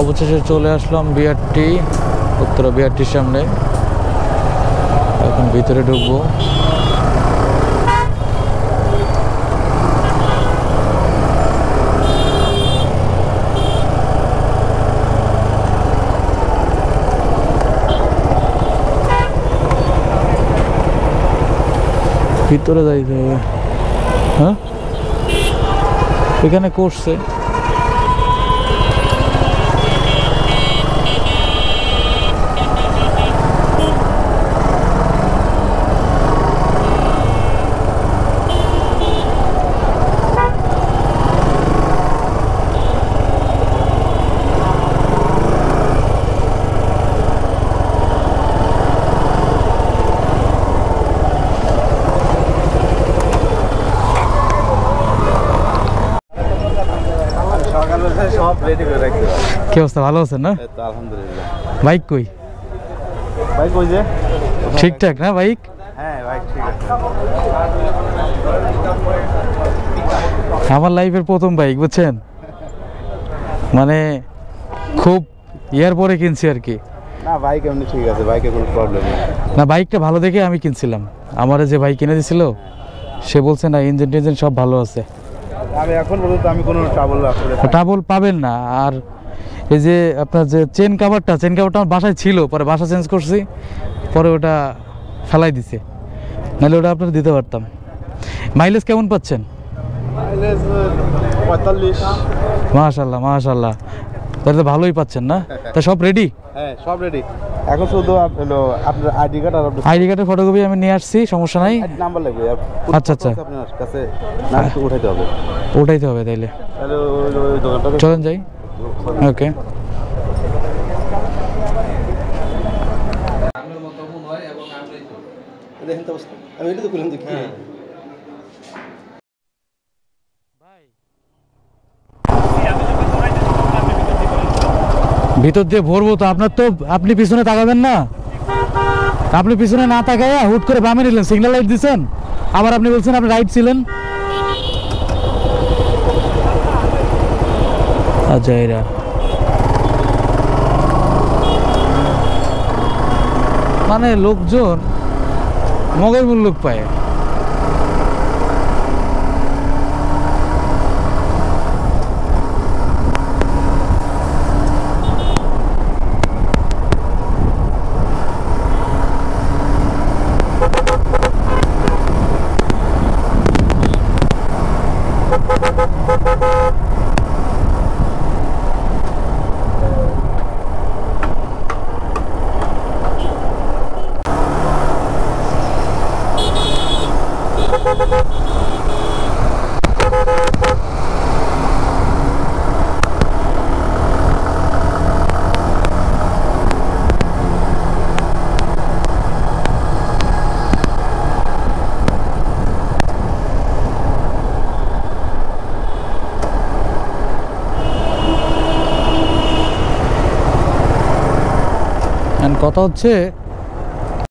অবশেষে চলে আসলাম বিআরটি, উত্তরা বিআরটির সামনে। এখন ভিতরে ঢুকবো। ভিতরে যাইতে হবে। হ্যাঁ, এখানে করছে কি অবস্থা? ভালো আছেন না? আলহামদুলিল্লাহ। বাইক কই? বাইক ওই যে ঠিকঠাক না বাইক? হ্যাঁ বাইক ঠিক আছে। আমার লাইফের প্রথম বাইক, বুঝছেন, মানে খুব ইয়ার পরে কিনছি আর কি। না বাইক এমনি ঠিক আছে, বাইকে কোনো প্রবলেম নেই। না, বাইকটা ভালো দেখে আমি কিনছিলাম। আমার যে বাইক কিনে দিছিল সে বলছে না ইঞ্জিন টিঞ্জিন সব ভালো আছে। আমি এখন পর্যন্ত আমি কোনো ট্রাবল পাবেন না। আর এই যে আপনার যে চেন কাভারটা আমার বাসায় ছিল, পরে বাসা চেঞ্জ করছি, পরে ওটা ফেলাই দিছে, নাহলে ওটা আপনার দিতে পারতাম। মাইলেজ কেমন পাচ্ছেন? মাইলেজ 45। মাশাআল্লাহ মাশাআল্লাহ, তাহলে তো ভালোই পাচ্ছেন না? তা সব রেডি? হ্যাঁ সব রেডি। এখন শুধু হলো আপনার আইডি কার্ড আর আইডি কার্ডের ফটোকপি আমি নিয়ে আসছি, সমস্যা নাই। নাম্বার লাগবে। আচ্ছা আচ্ছা, আপনার কাছে নাম্বার উঠাইতে হবে। উঠাইতে হবে তাইলে। তাহলে ওই দোকানটা চলেন যাই। ওকে। দেখেন তো অবস্থা, আমি এটা তো করলাম দেখি। ভিতর দিয়ে ভরবো তো, আপনি পিছনে তাকাবেন না? আপনি পিছনে না তাকাইয়া হুট করে বামে নিলেন, সিগন্যাল লাইট দিচ্ছেন, আবার আপনি বলছেন আপনি রাইট ছিলেন। আচ্ছা, এরা মানে লোকজন মগের মুল্লুক পায়। কথা হচ্ছে